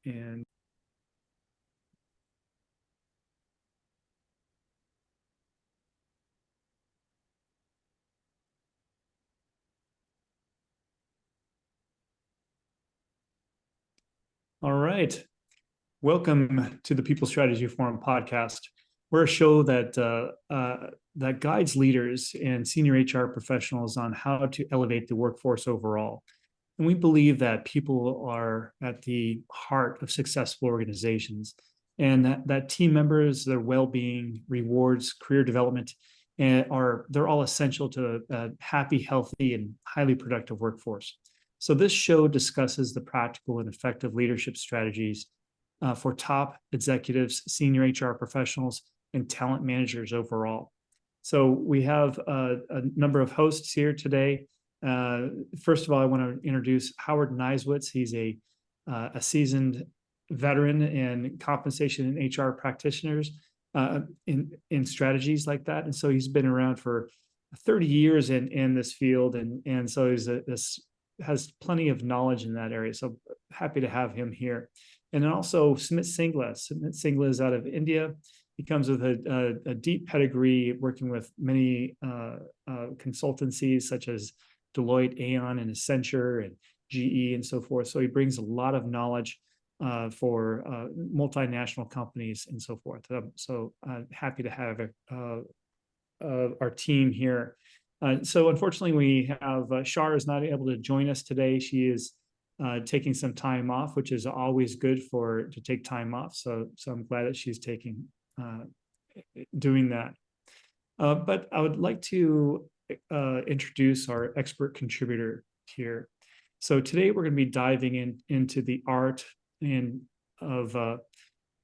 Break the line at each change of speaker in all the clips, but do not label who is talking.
And all right. Welcome to the People Strategy Forum podcast. We're a show that guides leaders and senior HR professionals on how to elevate the workforce overall. And we believe that people are at the heart of successful organizations, and that team members, their well-being, rewards, career development, and they're all essential to a happy, healthy, and highly productive workforce. So this show discusses the practical and effective leadership strategies for top executives, senior HR professionals, and talent managers overall. So we have a number of hosts here today. First of all, I want to introduce Howard Niswitz. He's a seasoned veteran in compensation and HR practitioners in strategies like that. And so he's been around for 30 years in this field. And so has plenty of knowledge in that area. So happy to have him here. And then also Sumit Singla. Sumit Singla is out of India. He comes with a deep pedigree working with many consultancies such as Deloitte, Aon, and Accenture, and GE, and so forth. So he brings a lot of knowledge for multinational companies and so forth. So happy to have our team here. So unfortunately, we have Shar is not able to join us today. She is taking some time off, which is always good to take time off. So I'm glad that she's doing that. But I would like to introduce our expert contributor here. So today we're going to be diving into the art of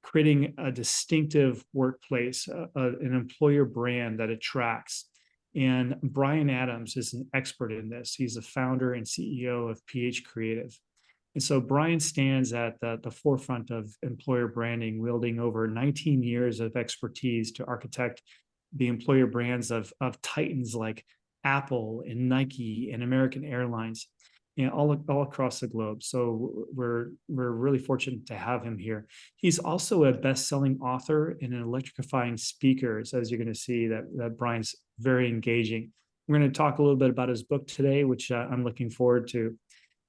creating a distinctive workplace, an employer brand that attracts. And Bryan Adams is an expert in this. He's the founder and CEO of Ph.Creative. And so Bryan stands at the forefront of employer branding, wielding over 19 years of expertise to architect the employer brands of titans like Apple and Nike and American Airlines, and all across the globe. So we're really fortunate to have him here. He's also a best-selling author and an electrifying speaker. So as you're going to see, that Bryan's very engaging. We're going to talk a little bit about his book today, which I'm looking forward to.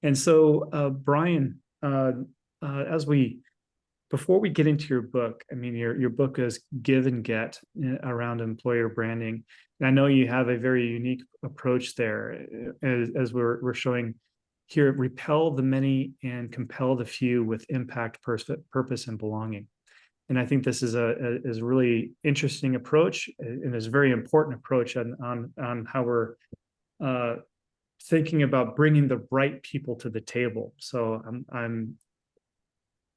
And so, Bryan, before we get into your book, I mean, your book is Give and Get around employer branding. And I know you have a very unique approach there, as we're showing here, repel the many and compel the few with impact, purpose, and belonging. And I think this is a really interesting approach, and is a very important approach on how we're thinking about bringing the right people to the table. So I'm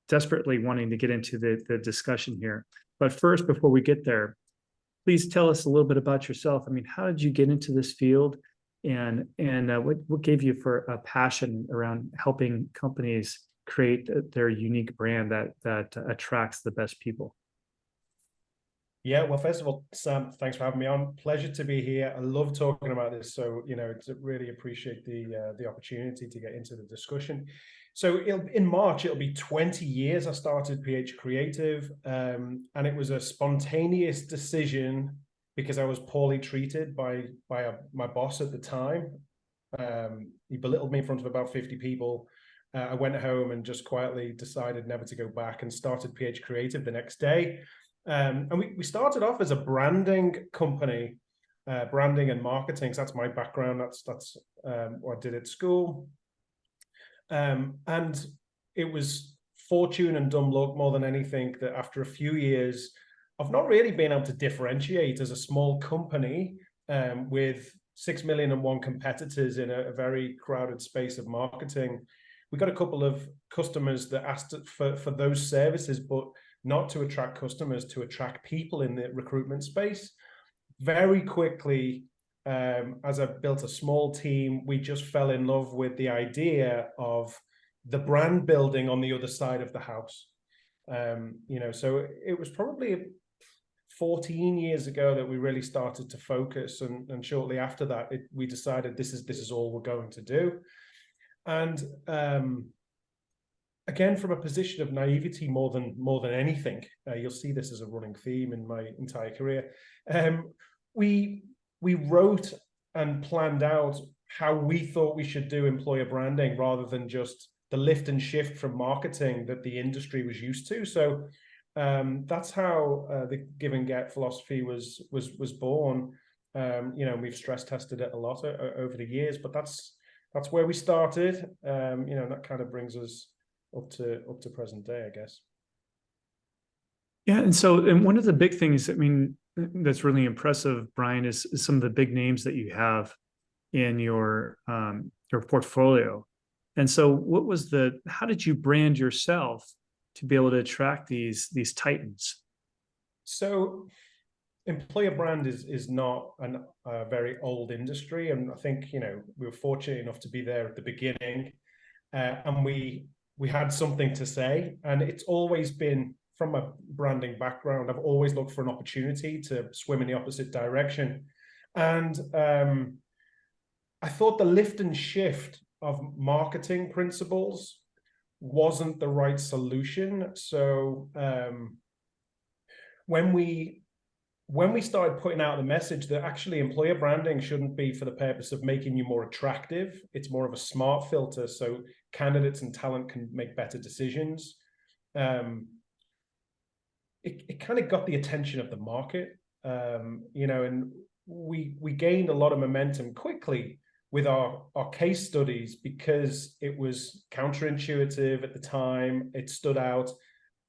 desperately wanting to get into the discussion here. But first, before we get there, please tell us a little bit about yourself. I mean, how did you get into this field, and what gave you for a passion around helping companies create their unique brand that attracts the best people?
Yeah, well, first of all, Sam, thanks for having me on. Pleasure to be here. I love talking about this, so really appreciate the opportunity to get into the discussion. So in March, it'll be 20 years I started Ph.Creative, and it was a spontaneous decision because I was poorly treated by my boss at the time. He belittled me in front of about 50 people. I went home and just quietly decided never to go back and started Ph.Creative the next day. And we started off as a branding company, branding and marketing. So that's my background. That's what I did at school. And it was fortune and dumb luck more than anything that after a few years of not really being able to differentiate as a small company with 6 million and one competitors in a very crowded space of marketing, we got a couple of customers that asked for those services, but not to attract customers, to attract people in the recruitment space. Very quickly, as I built a small team, we just fell in love with the idea of the brand building on the other side of the house. So it was probably 14 years ago that we really started to focus, and shortly after that, we decided this is all we're going to do. And again, from a position of naivety more than anything. You'll see this as a running theme in my entire career. We wrote and planned out how we thought we should do employer branding rather than just the lift and shift from marketing that the industry was used to. So that's how the give and get philosophy was born. We've stress tested it a lot over the years, but that's where we started. That kind of brings us up to present day, I guess.
Yeah, and one of the big things, I mean, that's really impressive, Bryan, is some of the big names that you have in your portfolio. And so how did you brand yourself to be able to attract these titans?
So employer brand is not a very old industry. And I think, we were fortunate enough to be there at the beginning, and we had something to say. And it's always been, from a branding background, I've always looked for an opportunity to swim in the opposite direction. And I thought the lift and shift of marketing principles wasn't the right solution. So when we started putting out the message that actually employer branding shouldn't be for the purpose of making you more attractive, it's more of a smart filter so candidates and talent can make better decisions. It kind of got the attention of the market, and we gained a lot of momentum quickly with our case studies because it was counterintuitive at the time. It stood out,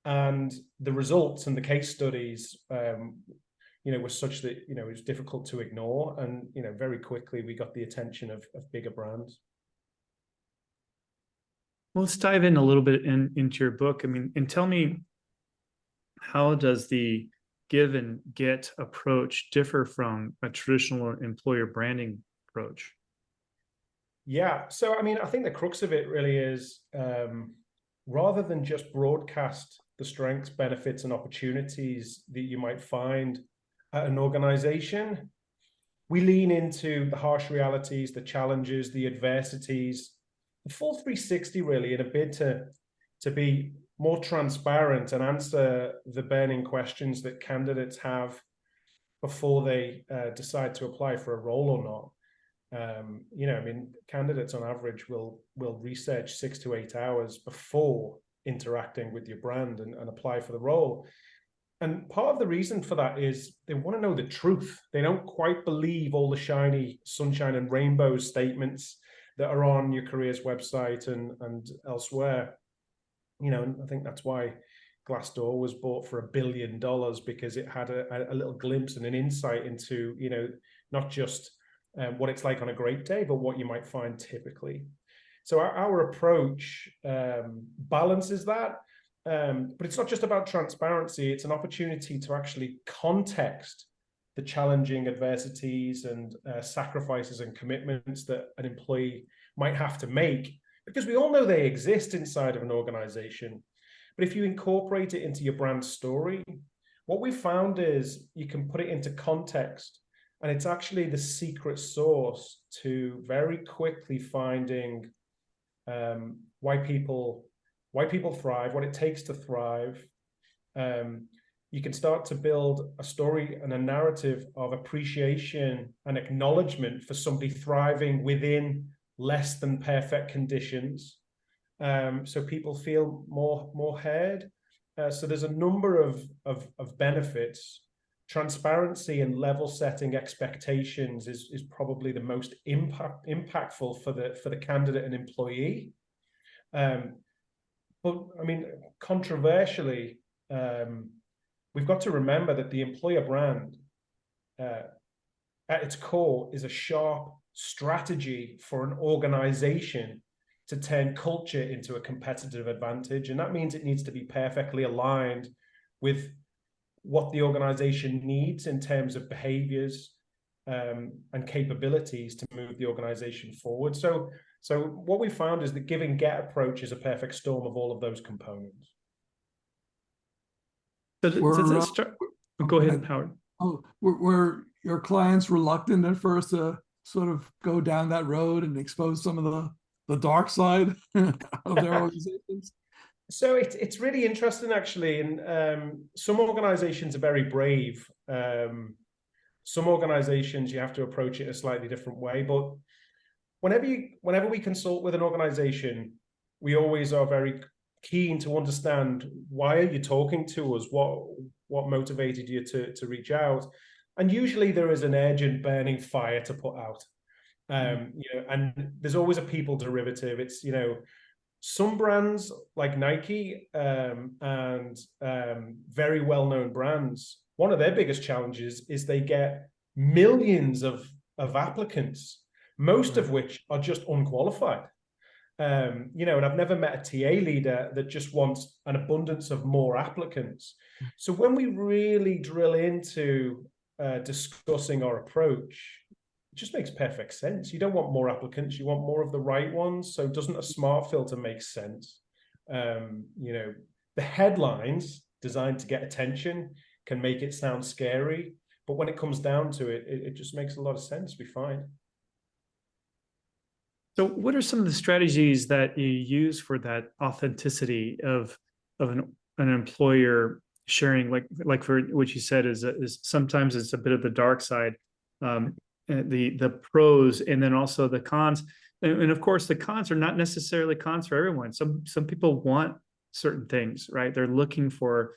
and the results and the case studies, were such that it was difficult to ignore, and very quickly we got the attention of bigger brands.
Well, let's dive in a little bit into your book. I mean, and tell me, how does the give and get approach differ from a traditional employer branding approach?
Yeah, so I mean, I think the crux of it really is, rather than just broadcast the strengths, benefits, and opportunities that you might find at an organization, we lean into the harsh realities, the challenges, the adversities, the full 360 really, in a bid to be more transparent and answer the burning questions that candidates have before they decide to apply for a role or not. Candidates on average will research 6 to 8 hours before interacting with your brand and apply for the role. And part of the reason for that is they want to know the truth. They don't quite believe all the shiny sunshine and rainbow statements that are on your careers website and elsewhere. And I think that's why Glassdoor was bought for $1 billion, because it had a little glimpse and an insight into, not just what it's like on a great day, but what you might find typically. So our approach balances that, but it's not just about transparency. It's an opportunity to actually context the challenging adversities and sacrifices and commitments that an employee might have to make, because we all know they exist inside of an organization. But if you incorporate it into your brand story, what we found is you can put it into context, and it's actually the secret sauce to very quickly finding why people thrive, what it takes to thrive. You can start to build a story and a narrative of appreciation and acknowledgement for somebody thriving within less than perfect conditions, so people feel more heard. So there's a number of benefits. Transparency and level setting expectations is probably the most impactful for the candidate and employee. But I mean, controversially, we've got to remember that the employer brand at its core is a sharp strategy for an organization to turn culture into a competitive advantage. And that means it needs to be perfectly aligned with what the organization needs in terms of behaviors and capabilities to move the organization forward. So what we found is the give and get approach is a perfect storm of all of those components.
Go ahead, Howard.
Were your clients reluctant at first to sort of go down that road and expose some of the dark side of their organizations?
So it's really interesting, actually. And some organizations are very brave. Some organizations, you have to approach it a slightly different way. But whenever we consult with an organization, we always are very keen to understand, why are you talking to us? What motivated you to reach out? And usually there is an urgent burning fire to put out. And there's always a people derivative. It's, some brands like Nike and very well-known brands, one of their biggest challenges is they get millions of applicants, most of which are just unqualified. And I've never met a TA leader that just wants an abundance of more applicants. So when we really drill into discussing our approach, it just makes perfect sense. You don't want more applicants, you want more of the right ones. So doesn't a smart filter make sense? The headlines designed to get attention can make it sound scary, but when it comes down to it, it just makes a lot of sense, we find.
So what are some of the strategies that you use for that authenticity of an employer sharing, like for what you said is sometimes it's a bit of the dark side, the pros, and then also the cons. And of course, the cons are not necessarily cons for everyone. Some people want certain things, right? They're looking for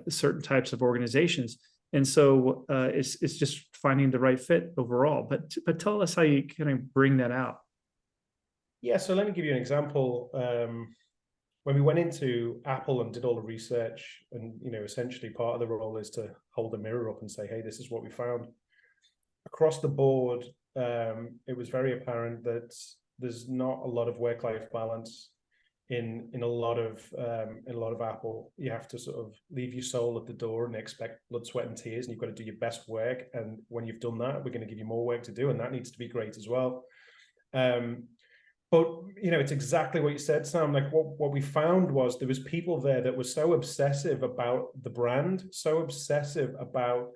certain types of organizations. And so it's just finding the right fit overall. But tell us how you kind of bring that out.
Yeah, so let me give you an example. When we went into Apple and did all the research, and essentially part of the role is to hold a mirror up and say, hey, this is what we found. Across the board, it was very apparent that there's not a lot of work-life balance in a lot of Apple. You have to sort of leave your soul at the door and expect blood, sweat, and tears, and you've got to do your best work. And when you've done that, we're going to give you more work to do, and that needs to be great as well. But it's exactly what you said, Sam. Like what we found was there was people there that were so obsessive about the brand, so obsessive about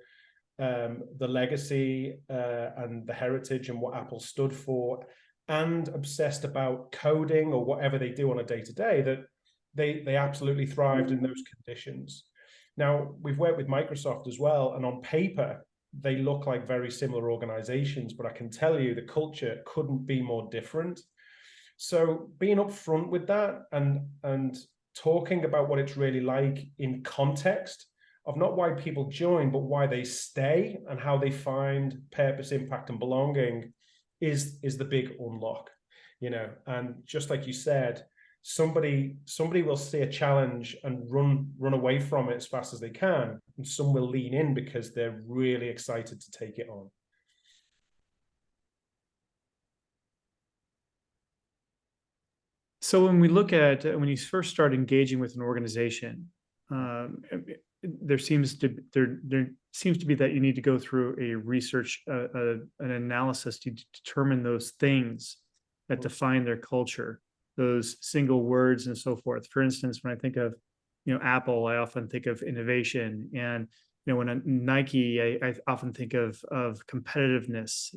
the legacy and the heritage and what Apple stood for, and obsessed about coding or whatever they do on a day-to-day, that they absolutely thrived in those conditions. Now, we've worked with Microsoft as well, and on paper, they look like very similar organizations, but I can tell you the culture couldn't be more different. So being upfront with that and talking about what it's really like in context of not why people join, but why they stay and how they find purpose, impact, and belonging is the big unlock. And just like you said, somebody will see a challenge and run away from it as fast as they can, and some will lean in because they're really excited to take it on.
So when we look at when you first start engaging with an organization, there seems to be that you need to go through a research, an analysis to determine those things that define their culture, those single words and so forth. For instance, when I think of Apple, I often think of innovation, and when Nike, I often think of competitiveness.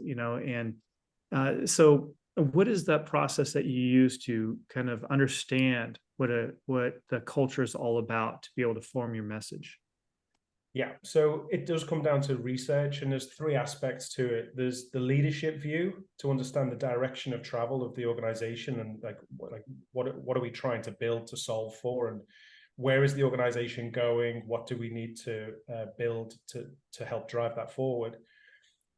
And so what is that process that you use to kind of understand what the culture is all about to be able to form your message?
Yeah, so it does come down to research, and there's three aspects to it. There's the leadership view to understand the direction of travel of the organization, and what are we trying to build to solve for, and where is the organization going? What do we need to build to help drive that forward?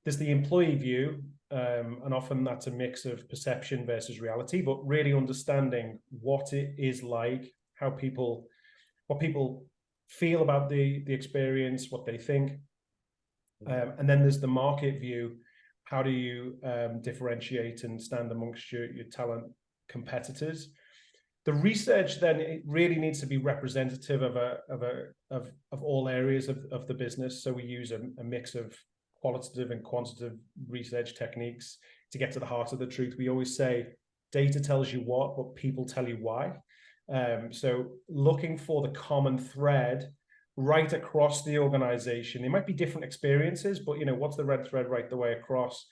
There's the employee view, and often that's a mix of perception versus reality, but really understanding what it is like, what people feel about the experience, what they think. And then there's the market view. How do you differentiate and stand amongst your talent competitors? The research then, it really needs to be representative of all areas of the business. So we use a mix of qualitative and quantitative research techniques to get to the heart of the truth. We always say data tells you what, but people tell you why. So looking for the common thread right across the organization. There might be different experiences, but what's the red thread right the way across?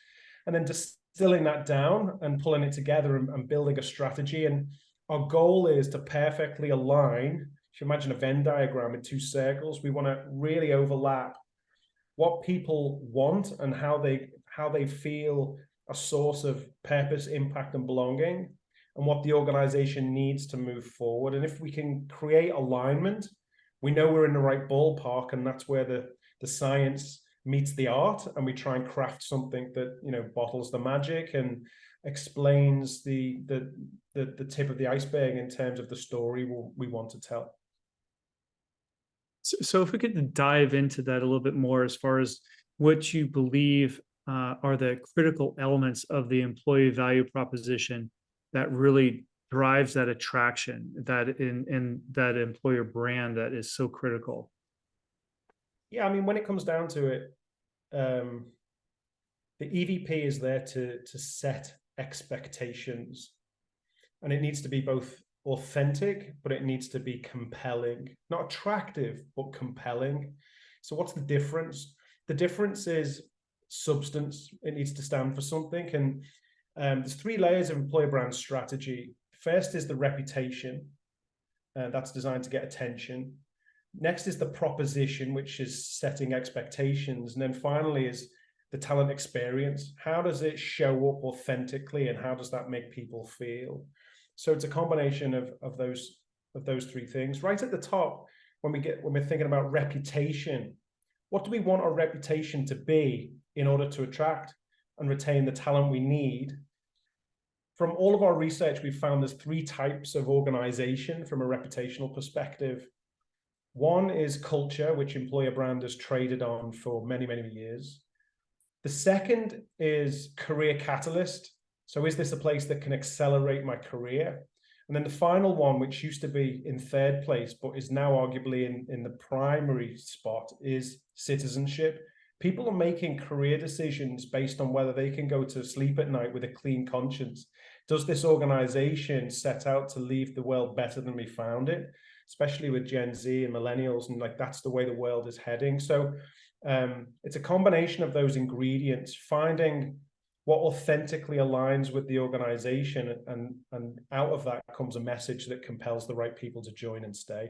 And then distilling that down and pulling it together and building a strategy. And our goal is to perfectly align. If you imagine a Venn diagram with two circles, we want to really overlap what people want and how they feel a source of purpose, impact, and belonging, and what the organization needs to move forward. And if we can create alignment, we know we're in the right ballpark, and that's where the science meets the art, and we try and craft something that, you know, bottles the magic and explains the tip of the iceberg in terms of the story we want to tell.
So if we could dive into that a little bit more, as far as what you believe are the critical elements of the employee value proposition that really drives that attraction, that in that employer brand that is so critical.
Yeah, I mean, when it comes down to it, the EVP is there to set expectations, and it needs to be both authentic, but it needs to be compelling, not attractive, but compelling. So what's the difference? The difference is substance. It needs to stand for something. And there's 3 layers of employer brand strategy. First is the reputation. That's designed to get attention. Next is the proposition, which is setting expectations. And then finally is the talent experience. How does it show up authentically, and how does that make people feel? So it's a combination of those 3 things. Right at the top, when we're thinking about reputation, what do we want our reputation to be in order to attract and retain the talent we need? From all of our research, we've found there's 3 types of organization from a reputational perspective. One is culture, which employer brand has traded on for many, many years. The second is career catalyst. So is this a place that can accelerate my career? And then the final one, which used to be in 3rd place, but is now arguably in the primary spot, is citizenship. People are making career decisions based on whether they can go to sleep at night with a clean conscience. Does this organization set out to leave the world better than we found it? Especially with Gen Z and millennials, and like that's the way the world is heading. So it's a combination of those ingredients, finding what authentically aligns with the organization, and out of that comes a message that compels the right people to join and stay.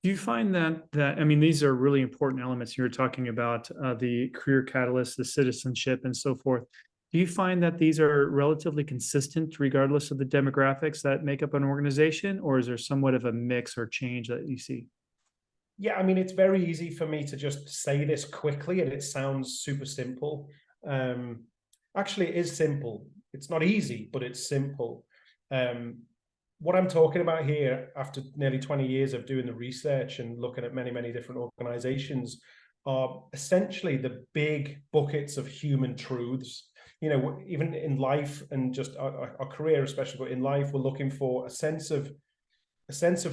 Do you find that I mean, these are really important elements you're talking about, the career catalyst, the citizenship, and so forth. Do you find that these are relatively consistent regardless of the demographics that make up an organization, or is there somewhat of a mix or change that you see?
Yeah, I mean, it's very easy for me to just say this quickly and it sounds super simple. Actually, it is simple. It's not easy, but it's simple. What I'm talking about here, after nearly 20 years of doing the research and looking at many, many different organizations, are essentially the big buckets of human truths. You know, even in life and just our career, especially, but in life, we're looking for a sense of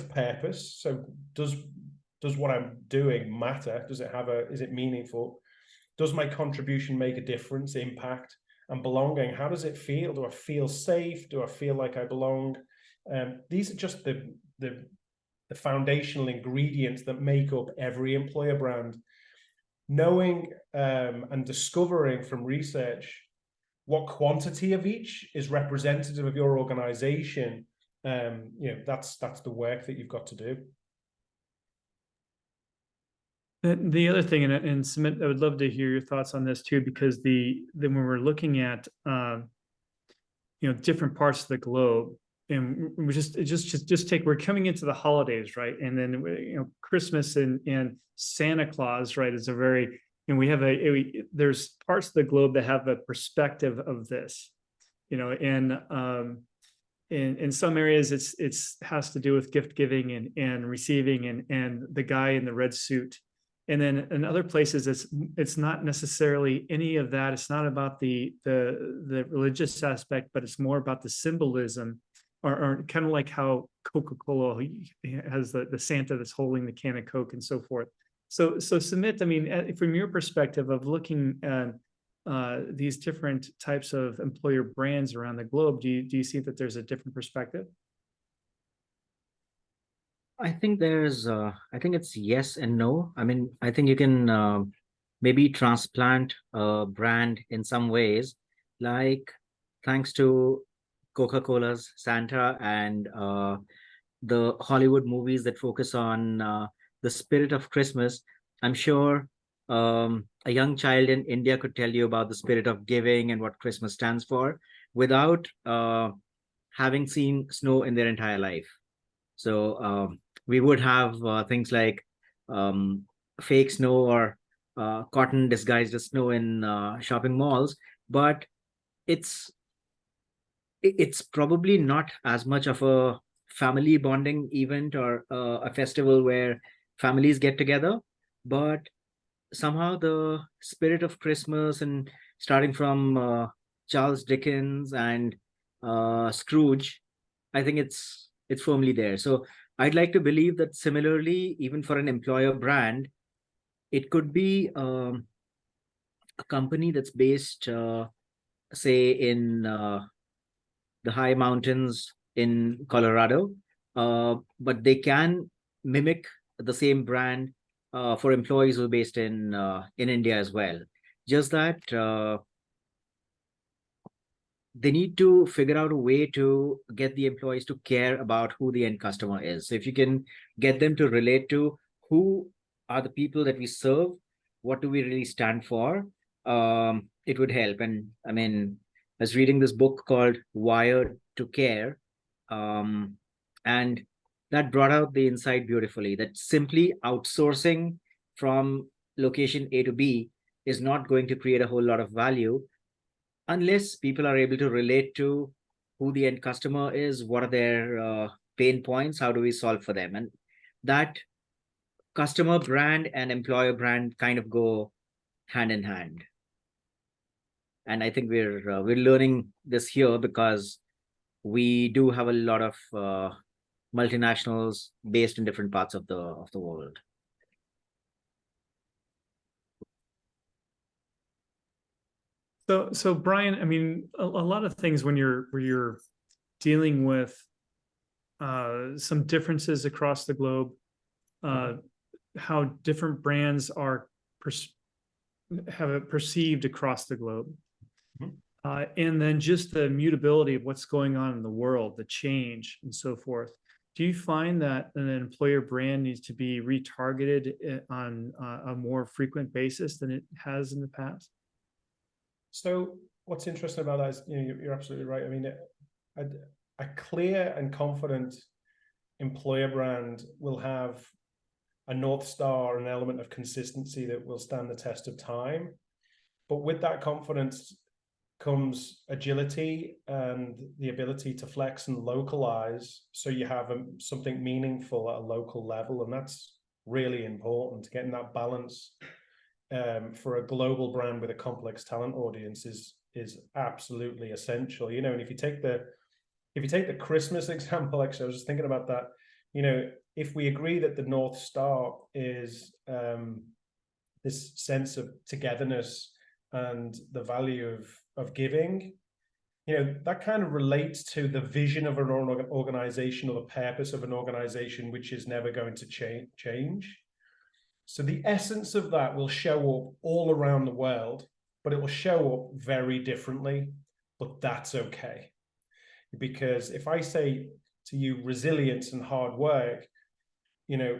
purpose. So does what I'm doing matter? Does it is it meaningful? Does my contribution make a difference, impact, and belonging? How does it feel? Do I feel safe? Do I feel like I belong? These are just the foundational ingredients that make up every employer brand. Knowing and discovering from research what quantity of each is representative of your organization, you know, that's the work that you've got to do.
The other thing, and Sumit, I would love to hear your thoughts on this too, because when we're looking at different parts of the globe, and we just take, we're coming into the holidays, right? And then Christmas and Santa Claus, right, is a very, and we have there's parts of the globe that have a perspective of this, and in some areas it's has to do with gift giving and receiving and the guy in the red suit. And then in other places, it's not necessarily any of that. It's not about the religious aspect, but it's more about the symbolism, or kind of like how Coca-Cola has the Santa that's holding the can of Coke and so forth. So Sumit, I mean, from your perspective of looking at these different types of employer brands around the globe, do you see that there's a different perspective?
I think I think it's yes and no. I mean, I think you can maybe transplant a brand in some ways, like thanks to Coca-Cola's Santa and the Hollywood movies that focus on the spirit of Christmas, I'm sure a young child in India could tell you about the spirit of giving and what Christmas stands for without having seen snow in their entire life. So we would have things like fake snow or cotton disguised as snow in shopping malls, but it's it's probably not as much of a family bonding event or a festival where families get together, but somehow the spirit of Christmas, and starting from Charles Dickens and Scrooge, I think it's firmly there. So I'd like to believe that similarly, even for an employer brand, it could be a company that's based, say, in the high mountains in Colorado, but they can mimic the same brand for employees who are based in India as well. Just that they need to figure out a way to get the employees to care about who the end customer is. So if you can get them to relate to who are the people that we serve, what do we really stand for, it would help. And I mean, I was reading this book called Wired to Care, and that brought out the insight beautifully, that simply outsourcing from location A to B is not going to create a whole lot of value unless people are able to relate to who the end customer is, what are their pain points, how do we solve for them. And that customer brand and employer brand kind of go hand in hand. And I think we're learning this here because we do have a lot of multinationals based in different parts of the world.
So Bryan, I mean, a lot of things when you're dealing with some differences across the globe, how different brands are have it perceived across the globe, and then just the mutability of what's going on in the world, the change and so forth. Do you find that an employer brand needs to be retargeted on a more frequent basis than it has in the past?
So what's interesting about that is, you're absolutely right. I mean, a clear and confident employer brand will have a North Star, an element of consistency that will stand the test of time. But with that confidence comes agility and the ability to flex and localize, so you have something meaningful at a local level. And that's really important. Getting that balance for a global brand with a complex talent audience is absolutely essential. And if you take the Christmas example, actually, I was just thinking about that. If we agree that the North Star is this sense of togetherness and the value of giving, that kind of relates to the vision of an organization or the purpose of an organization, which is never going to change. So the essence of that will show up all around the world, but it will show up very differently. But that's okay. Because if I say to you resilience and hard work,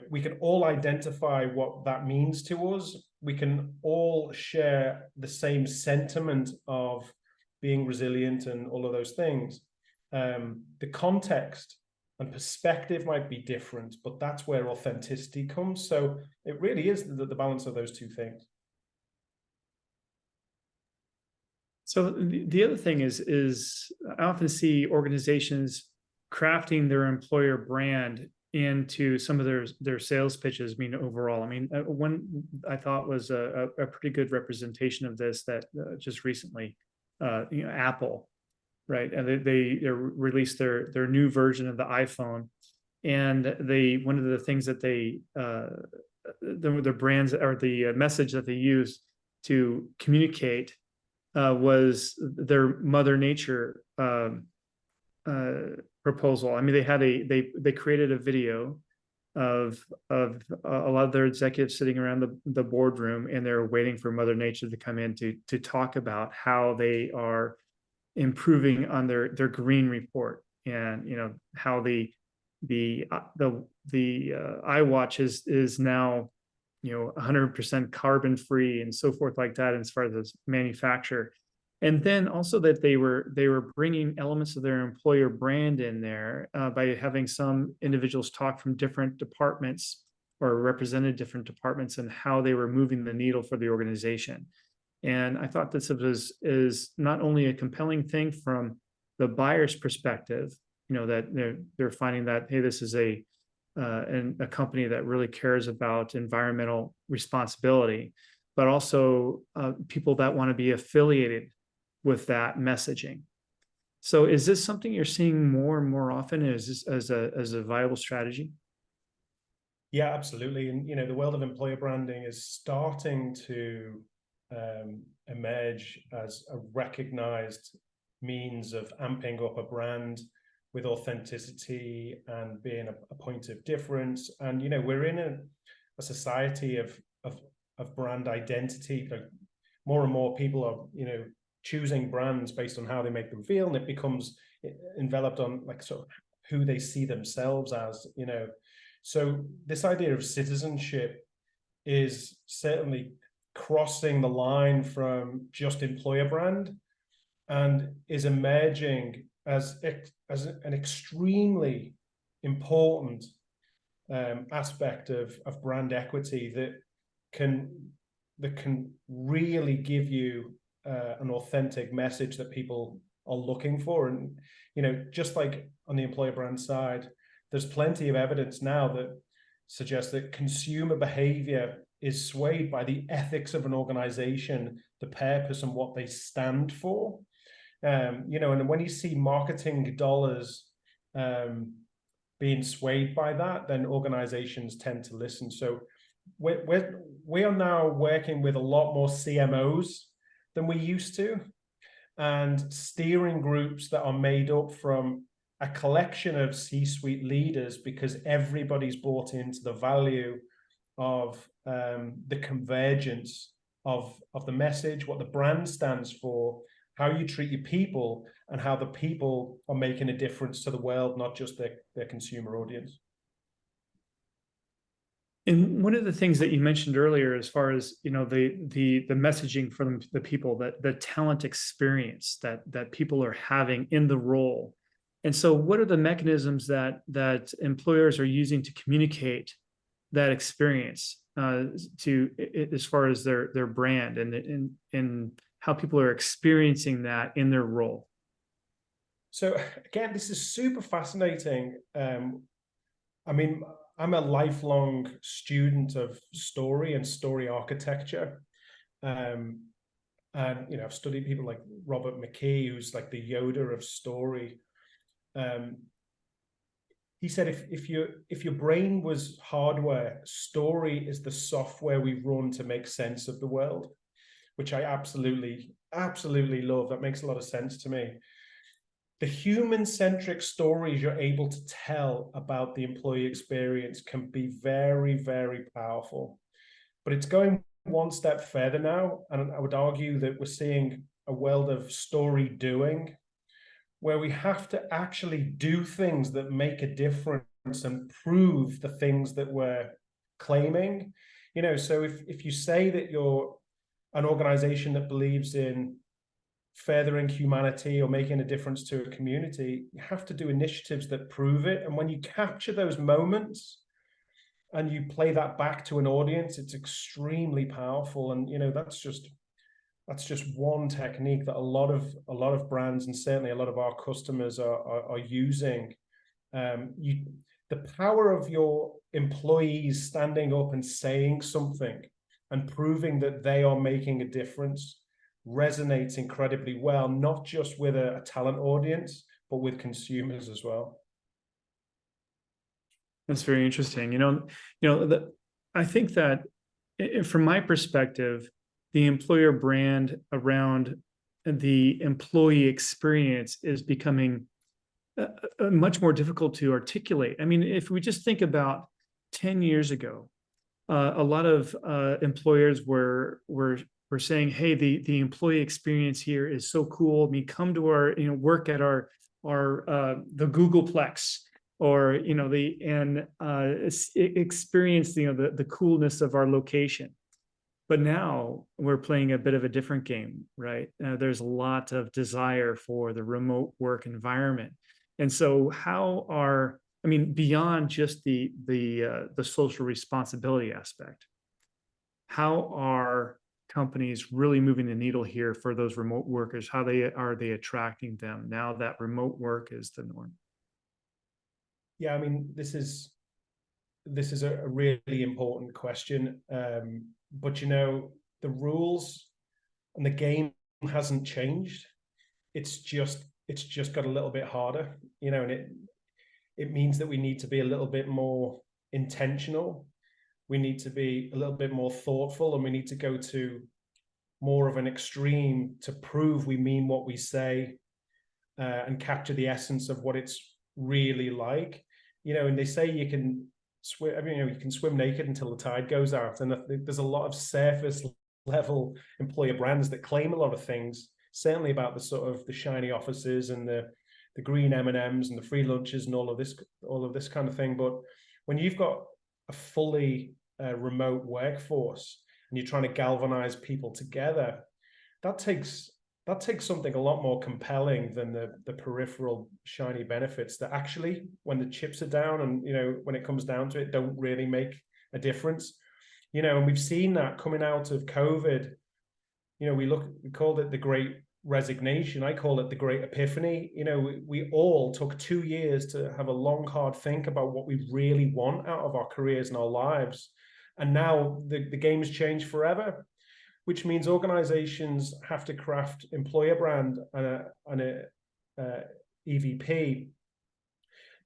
we can all identify what that means to us. We can all share the same sentiment of being resilient and all of those things. The context and perspective might be different, but that's where authenticity comes. So it really is the balance of those two things.
So the other thing is I often see organizations crafting their employer brand into some of their sales pitches. I mean, overall, one I thought was a pretty good representation of this that just recently, Apple, right? And they released their new version of the iPhone, and one of the things that their brands, or the message that they used to communicate was their Mother Nature proposal. I mean, they created a video of a lot of their executives sitting around the boardroom, and they're waiting for Mother Nature to come in to talk about how they are improving on their green report, and how the iWatch is now 100% carbon free and so forth like that as far as manufacture. And then also that they were bringing elements of their employer brand in there by having some individuals talk from different departments or represented different departments and how they were moving the needle for the organization. And I thought this is not only a compelling thing from the buyer's perspective, that they're finding that, hey, this is a company that really cares about environmental responsibility, but also people that want to be affiliated with that messaging. So is this something you're seeing more and more often as a viable strategy?
Yeah, absolutely. And the world of employer branding is starting to emerge as a recognized means of amping up a brand with authenticity and being a point of difference. And we're in a society of brand identity. Like, more and more people are choosing brands based on how they make them feel, and it becomes enveloped on like sort of who they see themselves as. So this idea of citizenship is certainly crossing the line from just employer brand and is emerging as an extremely important aspect of brand equity that can really give you an authentic message that people are looking for. And just like on the employer brand side, there's plenty of evidence now that suggests that consumer behavior is swayed by the ethics of an organization, the purpose and what they stand for. And when you see marketing dollars being swayed by that, then organizations tend to listen. So we are now working with a lot more CMOs than we used to, and steering groups that are made up from a collection of C-suite leaders, because everybody's bought into the value of the convergence of the message, what the brand stands for, how you treat your people, and how the people are making a difference to the world, not just their consumer audience.
And one of the things that you mentioned earlier, as far as the messaging from the people, that the talent experience that people are having in the role. And so what are the mechanisms that employers are using to communicate that experience as far as their brand and how people are experiencing that in their role?
So again, this is super fascinating. I mean, I'm a lifelong student of story and story architecture. And I've studied people like Robert McKee, who's like the Yoda of story. He said, if your brain was hardware, story is the software we run to make sense of the world, which I absolutely love. That makes a lot of sense to me. The human-centric stories you're able to tell about the employee experience can be very, very powerful. But it's going one step further now, and I would argue that we're seeing a world of story doing, where we have to actually do things that make a difference and prove the things that we're claiming. So if you say that you're an organization that believes in furthering humanity or making a difference to a community, you have to do initiatives that prove it. And when you capture those moments and you play that back to an audience, it's extremely powerful. And that's just one technique that a lot of brands, and certainly a lot of our customers are using. The power of your employees standing up and saying something and proving that they are making a difference resonates incredibly well, not just with a talent audience, but with consumers as well.
That's very interesting. I think that from my perspective, the employer brand around the employee experience is becoming much more difficult to articulate. I mean, if we just think about 10 years ago, a lot of employers were we're saying, hey, the employee experience here is so cool. I mean, come to our, work at our the Googleplex, or experience the coolness of our location. But now we're playing a bit of a different game, right? There's a lot of desire for the remote work environment, and so beyond just the social responsibility aspect, how are companies really moving the needle here for those remote workers? How are they attracting them now that remote work is the norm?
Yeah, I mean, this is a really important question. But the rules and the game hasn't changed. It's just got a little bit harder, and it means that we need to be a little bit more intentional. We need to be a little bit more thoughtful, and we need to go to more of an extreme to prove we mean what we say, and capture the essence of what it's really like. And they say you can swim. You can swim naked until the tide goes out. And there's a lot of surface level employer brands that claim a lot of things, certainly about the sort of the shiny offices and the green M&Ms and the free lunches and all of this kind of thing. But when you've got a fully remote workforce and you're trying to galvanize people together, that takes something a lot more compelling than the peripheral shiny benefits that actually, when the chips are down and when it comes down to it, don't really make a difference. And we've seen that coming out of COVID. We called it the Great Resignation. I call it the Great Epiphany. We all took 2 years to have a long, hard think about what we really want out of our careers and our lives. And now the game's changed forever, which means organizations have to craft employer brand and a EVP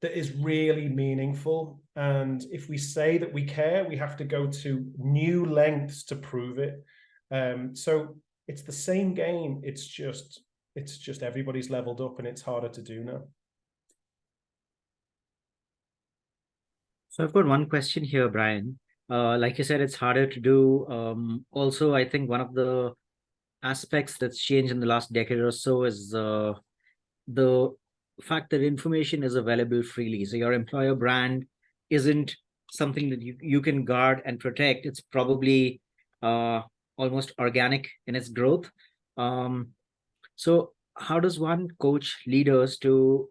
that is really meaningful. And if we say that we care, we have to go to new lengths to prove it. So it's the same game. It's just everybody's leveled up, and it's harder to do now.
So I've got one question here, Bryan. Like you said, it's harder to do. Also, I think one of the aspects that's changed in the last decade or so is the fact that information is available freely. So your employer brand isn't something that you can guard and protect. It's probably almost organic in its growth. So how does one coach leaders to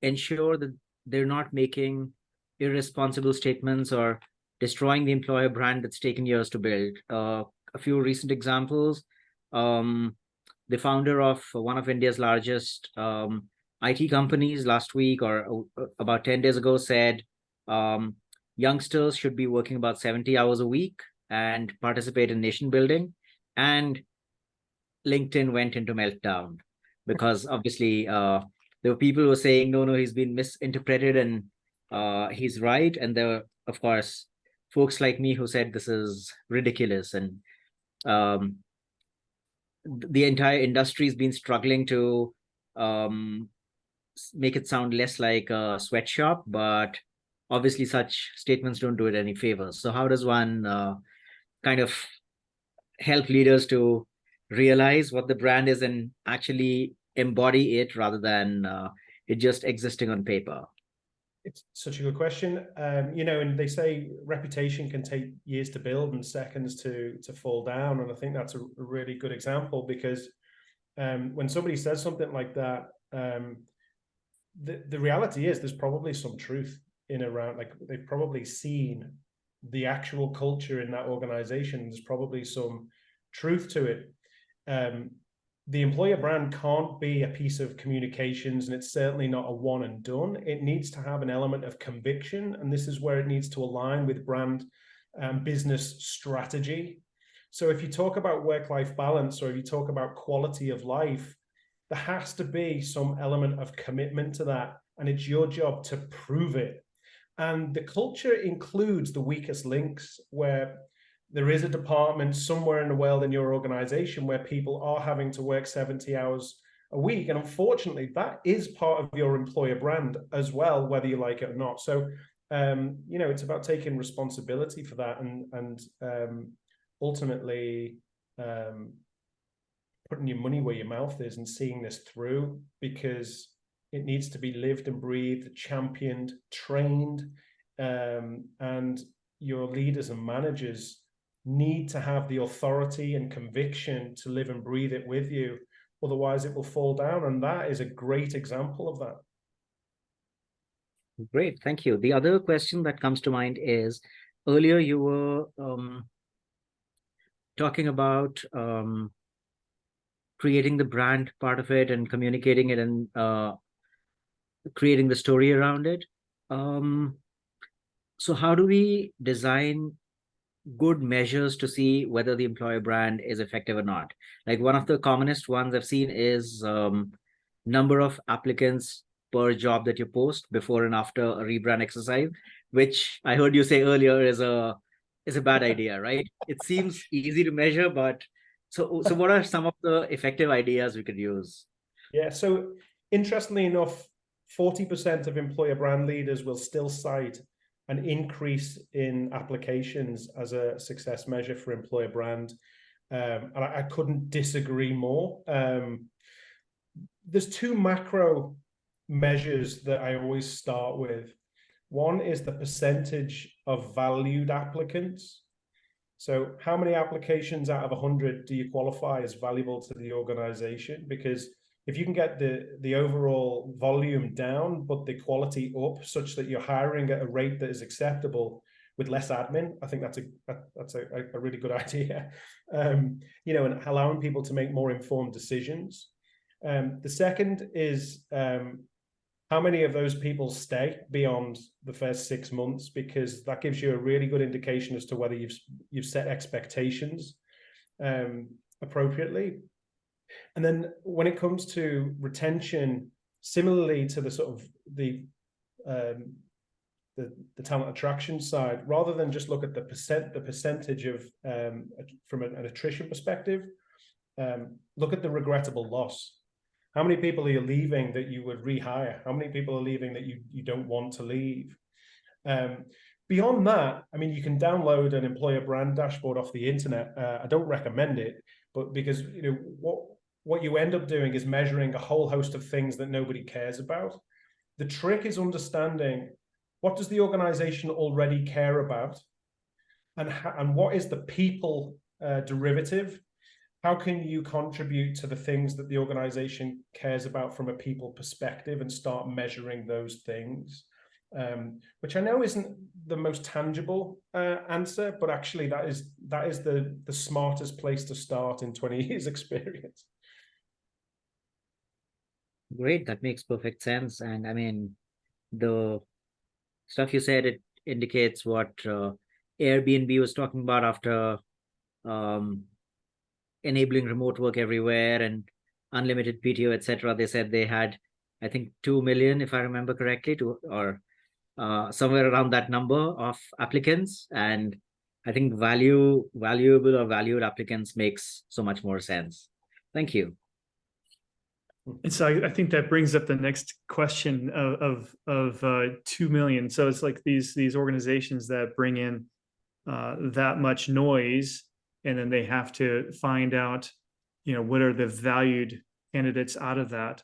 ensure that they're not making irresponsible statements or destroying the employer brand that's taken years to build? A few recent examples. The founder of one of India's largest IT companies last week or about 10 days ago said youngsters should be working about 70 hours a week and participate in nation building. And LinkedIn went into meltdown because obviously there were people who were saying, no, he's been misinterpreted and he's right. And there were, of course, folks like me who said this is ridiculous. And the entire industry has been struggling to make it sound less like a sweatshop, but obviously such statements don't do it any favors. So how does one kind of help leaders to realize what the brand is and actually embody it rather than it just existing on paper?
It's such a good question. And they say reputation can take years to build and seconds to fall down. And I think that's a really good example, because when somebody says something like that, the reality is there's probably some truth in around, like they've probably seen the actual culture in that organization. There's probably some truth to it. The employer brand can't be a piece of communications, and it's certainly not a one and done. It needs to have an element of conviction, and this is where it needs to align with brand and business strategy. So if you talk about work-life balance, or if you talk about quality of life, there has to be some element of commitment to that, and it's your job to prove it. And the culture includes the weakest links, where there is a department somewhere in the world in your organization where people are having to work 70 hours a week. And unfortunately, that is part of your employer brand as well, whether you like it or not. So, it's about taking responsibility for that and ultimately putting your money where your mouth is and seeing this through, because it needs to be lived and breathed, championed, trained, and your leaders and managers need to have the authority and conviction to live and breathe it with you. Otherwise, it will fall down. And that is a great example of that.
Great, thank you. The other question that comes to mind is, earlier you were talking about creating the brand part of it and communicating it and creating the story around it. So how do we design good measures to see whether the employer brand is effective or not? Like one of the commonest ones I've seen is number of applicants per job that you post before and after a rebrand exercise, which I heard you say earlier is a bad idea, right? It seems easy to measure, but so what are some of the effective ideas we could use?
Yeah, so interestingly enough, 40% of employer brand leaders will still cite an increase in applications as a success measure for employer brand. And I couldn't disagree more. There's two macro measures that I always start with. One is the percentage of valued applicants. So how many applications out of 100 do you qualify as valuable to the organization? Because if you can get the overall volume down, but the quality up such that you're hiring at a rate that is acceptable with less admin, I think that's a really good idea. You know, and allowing people to make more informed decisions. The second is how many of those people stay beyond the first 6 months, because that gives you a really good indication as to whether you've set expectations appropriately. And then when it comes to retention, similarly to the sort of the talent attraction side, rather than just look at the percentage of from an attrition perspective, look at the regrettable loss. How many people are you leaving that you would rehire? How many people are leaving that you don't want to leave? Beyond that, I mean, you can download an employer brand dashboard off the internet. I don't recommend it, but because you know what you end up doing is measuring a whole host of things that nobody cares about. The trick is understanding, what does the organization already care about, and what is the people derivative? How can you contribute to the things that the organization cares about from a people perspective and start measuring those things? Which I know isn't the most tangible answer, but actually that is the smartest place to start in 20 years experience.
Great, that makes perfect sense. And I mean, the stuff you said, it indicates what Airbnb was talking about after enabling remote work everywhere and unlimited PTO, etc. They said they had, I think, 2 million, if I remember correctly, or somewhere around that number of applicants. And I think valuable or valued applicants makes so much more sense. Thank you.
And so I think that brings up the next question of 2 million. So it's like these organizations that bring in that much noise, and then they have to find out, you know, what are the valued candidates out of that.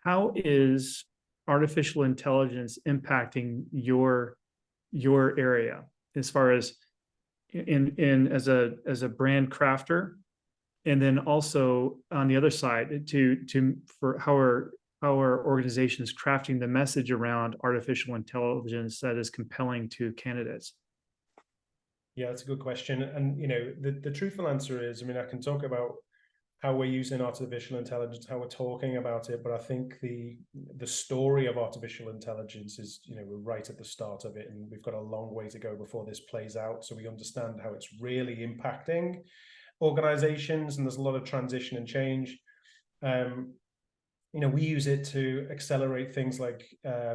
How is artificial intelligence impacting your area as far as in as a brand crafter? And then also on the other side, for how are organizations crafting the message around artificial intelligence that is compelling to candidates?
Yeah, that's a good question. And you know, the truthful answer is, I mean, I can talk about how we're using artificial intelligence, how we're talking about it, but I think the story of artificial intelligence is, you know, we're right at the start of it, and we've got a long way to go before this plays out, so we understand how it's really impacting organizations, and there's a lot of transition and change. You know, we use it to accelerate things like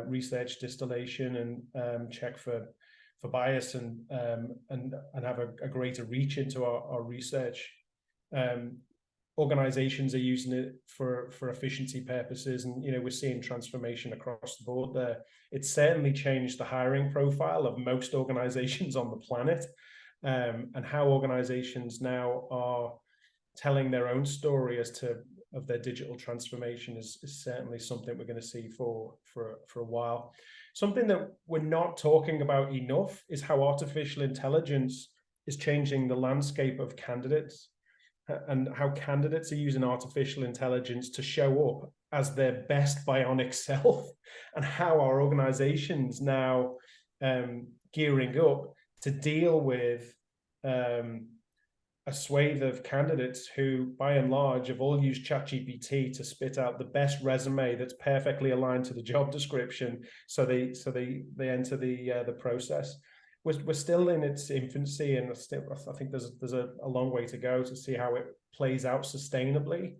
research distillation and check for bias and have a greater reach into our research. Organizations are using it for efficiency purposes, and you know, we're seeing transformation across the board there. It's certainly changed the hiring profile of most organizations on the planet. And how organizations now are telling their own story of their digital transformation is certainly something we're going to see for a while. Something that we're not talking about enough is how artificial intelligence is changing the landscape of candidates, and how candidates are using artificial intelligence to show up as their best bionic self, and how our organizations now gearing up to deal with a swathe of candidates who, by and large, have all used ChatGPT to spit out the best resume that's perfectly aligned to the job description, so they enter the process. We're still in its infancy, and I think there's a long way to go to see how it plays out sustainably.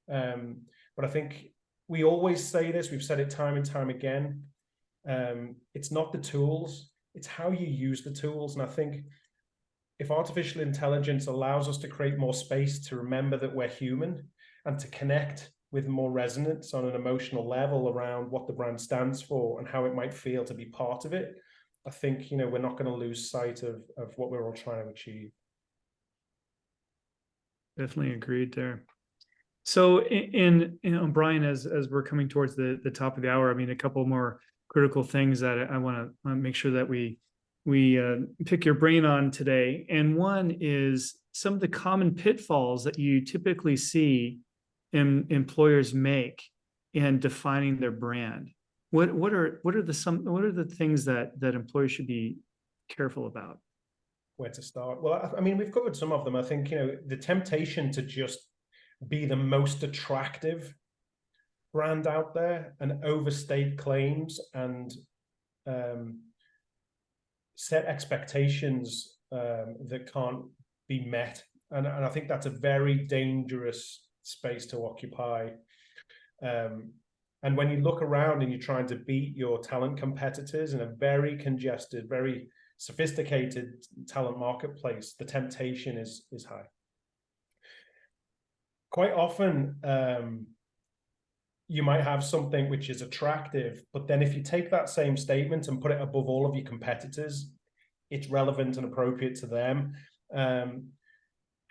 But I think we always say this, we've said it time and time again. It's not the tools, it's how you use the tools. And I think if artificial intelligence allows us to create more space to remember that we're human, and to connect with more resonance on an emotional level around what the brand stands for and how it might feel to be part of it, I think, we're not going to lose sight of what we're all trying to achieve.
Definitely agreed there. So Bryan, as we're coming towards the top of the hour, I mean, a couple more critical things that I want to make sure that we pick your brain on today. And one is some of the common pitfalls that you typically see employers make in defining their brand. What are the things that employers should be careful about?
Where to start? Well, I mean, we've covered some of them. I think, the temptation to just be the most attractive brand out there and overstate claims and set expectations that can't be met. And I think that's a very dangerous space to occupy. And when you look around and you're trying to beat your talent competitors in a very congested, very sophisticated talent marketplace, the temptation is high. Quite often, you might have something which is attractive, but then if you take that same statement and put it above all of your competitors, it's relevant and appropriate to them.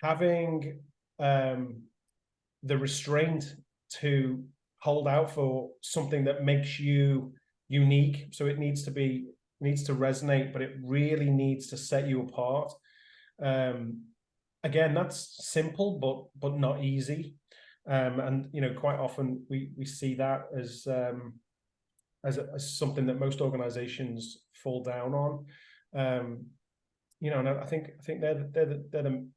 Having the restraint to hold out for something that makes you unique, so it needs to resonate, but it really needs to set you apart. Again, that's simple, but not easy. And quite often we see that as something that most organizations fall down on. And I think they're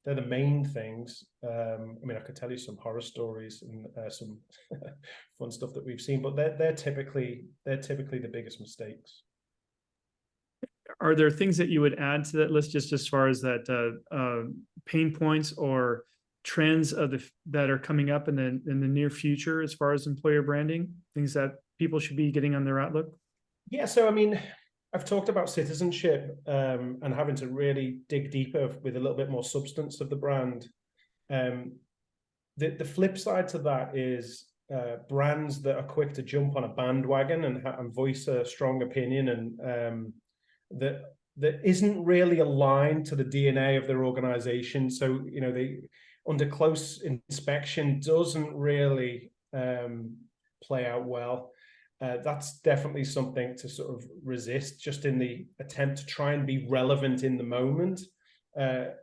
the main things. I mean, I could tell you some horror stories and some fun stuff that we've seen, but they're typically the biggest mistakes.
Are there things that you would add to that list, just as far as that pain points or trends that are coming up in the near future as far as employer branding, things that people should be getting on their Outlook? Yeah,
so I mean, I've talked about citizenship and having to really dig deeper with a little bit more substance of the brand. The flip side to that is brands that are quick to jump on a bandwagon and voice a strong opinion, and that isn't really aligned to the DNA of their organization. So, they under close inspection doesn't really play out well. That's definitely something to sort of resist, just in the attempt to try and be relevant in the moment.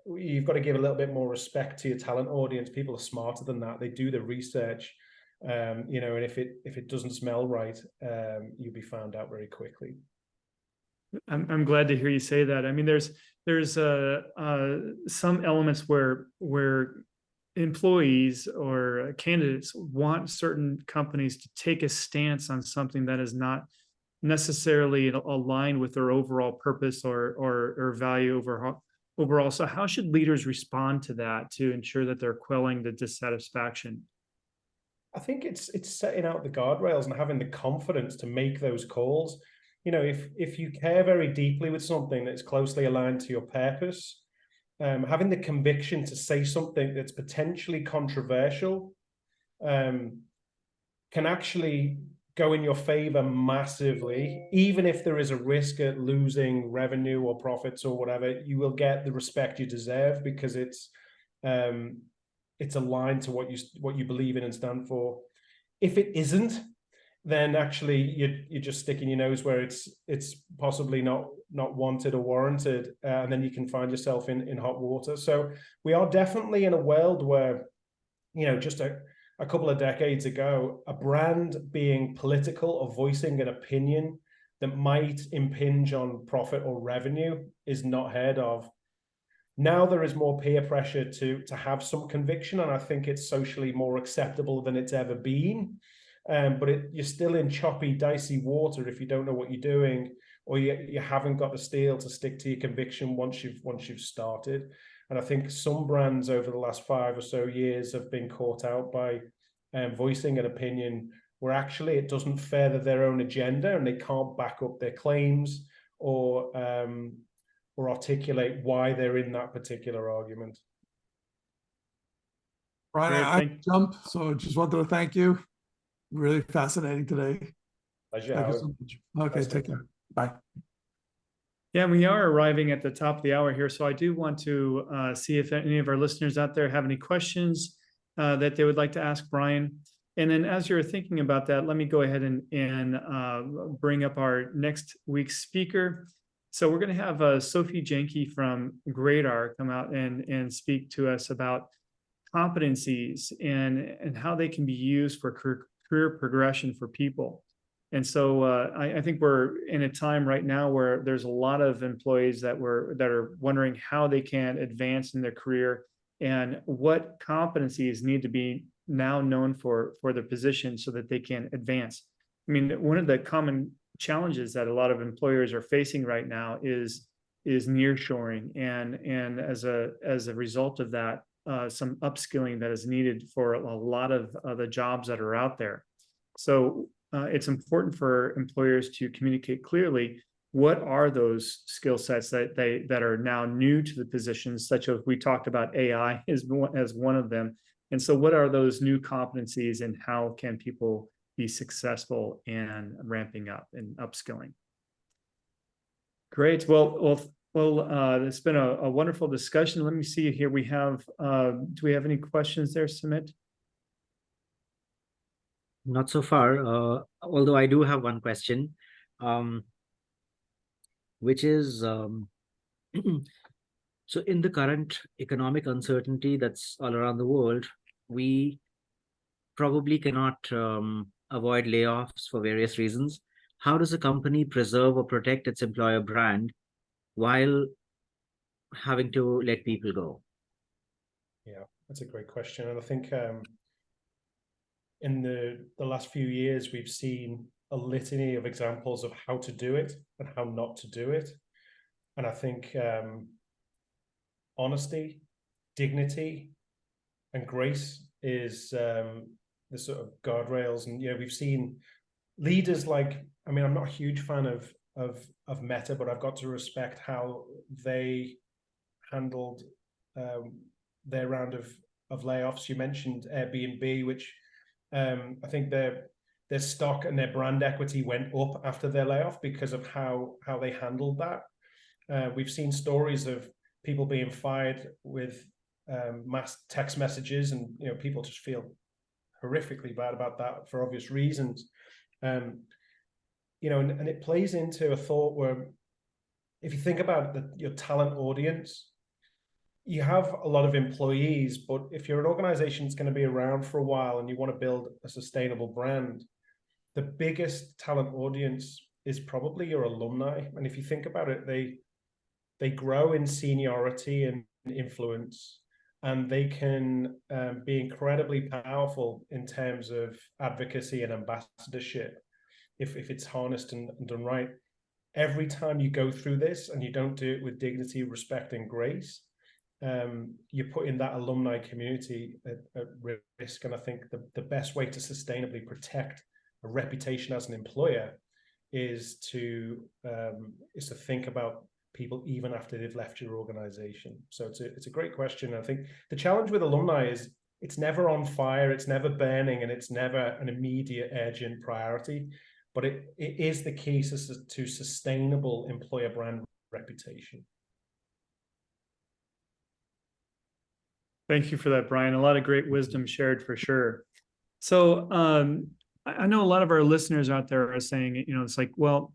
You've got to give a little bit more respect to your talent audience. People are smarter than that. They do the research, and if it doesn't smell right, you'll be found out very quickly.
I'm glad to hear you say that. I mean, there's some elements where employees or candidates want certain companies to take a stance on something that is not necessarily aligned with their overall purpose or value overall. So how should leaders respond to that to ensure that they're quelling the dissatisfaction?
I think it's setting out the guardrails and having the confidence to make those calls. If you care very deeply with something that's closely aligned to your purpose, having the conviction to say something that's potentially controversial can actually go in your favor massively. Even if there is a risk at losing revenue or profits or whatever, you will get the respect you deserve, because it's it's aligned to what you believe in and stand for. If it isn't, then actually you're just sticking your nose where it's possibly not wanted or warranted, and then you can find yourself in hot water. So we are definitely in a world where, just a couple of decades ago, a brand being political or voicing an opinion that might impinge on profit or revenue is not heard of. Now there is more peer pressure to have some conviction, and I think it's socially more acceptable than it's ever been. But you're still in choppy, dicey water if you don't know what you're doing, or you haven't got the steel to stick to your conviction once you've started. And I think some brands over the last 5 or so years have been caught out by voicing an opinion where actually it doesn't further their own agenda, and they can't back up their claims or articulate why they're in that particular argument.
Bryan,
Great,
I jump, so just wanted to thank you. Really fascinating today.
Pleasure.
Thank you so much. Okay, take care. Bye.
Yeah, we are arriving at the top of the hour here, so I do want to see if any of our listeners out there have any questions that they would like to ask Bryan. And then as you're thinking about that, let me go ahead and bring up our next week's speaker. So we're going to have Sophie Jenke from Gradar come out and speak to us about competencies and how they can be used for career progression for people. And so I think we're in a time right now where there's a lot of employees that are wondering how they can advance in their career and what competencies need to be now known for their position so that they can advance. I mean, one of the common challenges that a lot of employers are facing right now is nearshoring, and as a result of that, some upskilling that is needed for a lot of the jobs that are out there. So it's important for employers to communicate clearly what are those skill sets that are now new to the positions, such as we talked about AI as one of them. And so what are those new competencies, and how can people be successful in ramping up and upskilling? Great. Well, it's been a wonderful discussion. Let me see here. We have, do we have any questions there, Sumit?
Not so far, although I do have one question, which is, so in the current economic uncertainty that's all around the world, we probably cannot avoid layoffs for various reasons. How does a company preserve or protect its employer brand while having to let people go?
Yeah, that's a great question. And I think in the last few years, we've seen a litany of examples of how to do it and how not to do it. And I think honesty, dignity, and grace is the sort of guardrails. And we've seen leaders like, I mean, I'm not a huge fan of Meta, but I've got to respect how they handled their round of layoffs. You mentioned Airbnb, which I think their stock and their brand equity went up after their layoff because of how they handled that. We've seen stories of people being fired with mass text messages, and people just feel horrifically bad about that for obvious reasons. And it plays into a thought where, if you think about your talent audience, you have a lot of employees, but if you're an organization that's going to be around for a while and you want to build a sustainable brand, the biggest talent audience is probably your alumni. And if you think about it, they grow in seniority and influence, and they can be incredibly powerful in terms of advocacy and ambassadorship if it's harnessed and done right. Every time you go through this and you don't do it with dignity, respect, and grace, you're putting that alumni community at risk. And I think the best way to sustainably protect a reputation as an employer is to think about people even after they've left your organization. So it's a great question. I think the challenge with alumni is it's never on fire, it's never burning, and it's never an immediate urgent priority, but it is the key to sustainable employer brand reputation.
Thank you for that, Bryan. A lot of great wisdom shared for sure. So I know a lot of our listeners out there are saying, it's like, well,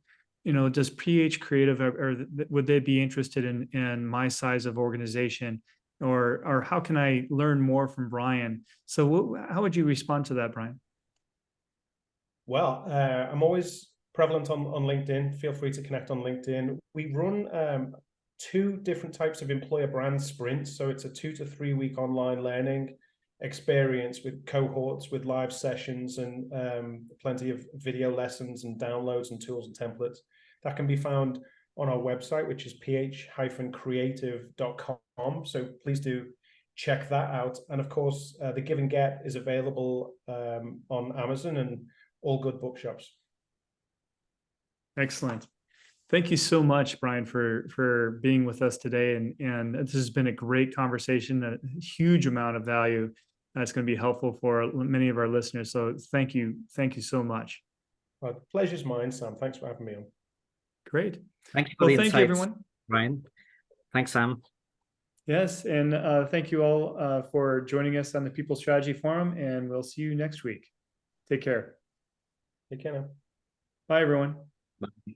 does Ph.Creative or would they be interested in my size of organization, or how can I learn more from Bryan? So how would you respond to that, Bryan?
Well, I'm always prevalent on LinkedIn. Feel free to connect on LinkedIn. We run 2 different types of employer brand sprints. So it's a 2 to 3 week online learning experience with cohorts, with live sessions, and plenty of video lessons and downloads and tools and templates that can be found on our website, which is ph-creative.com. So please do check that out. And of course, the Give and Get is available on Amazon and all good bookshops.
Excellent. Thank you so much, Bryan, for being with us today. And this has been a great conversation, a huge amount of value that's going to be helpful for many of our listeners. So thank you. Thank you so much.
Well, pleasure's mine, Sam. Thanks for having me on.
Great.
Thank you for
Well,
the
thank you,
insights,
everyone.
Bryan. Thanks, Sam.
Yes. And thank you all for joining us on the People Strategy Forum. And we'll see you next week. Take care.
Take care now.
Bye, everyone.
Bye.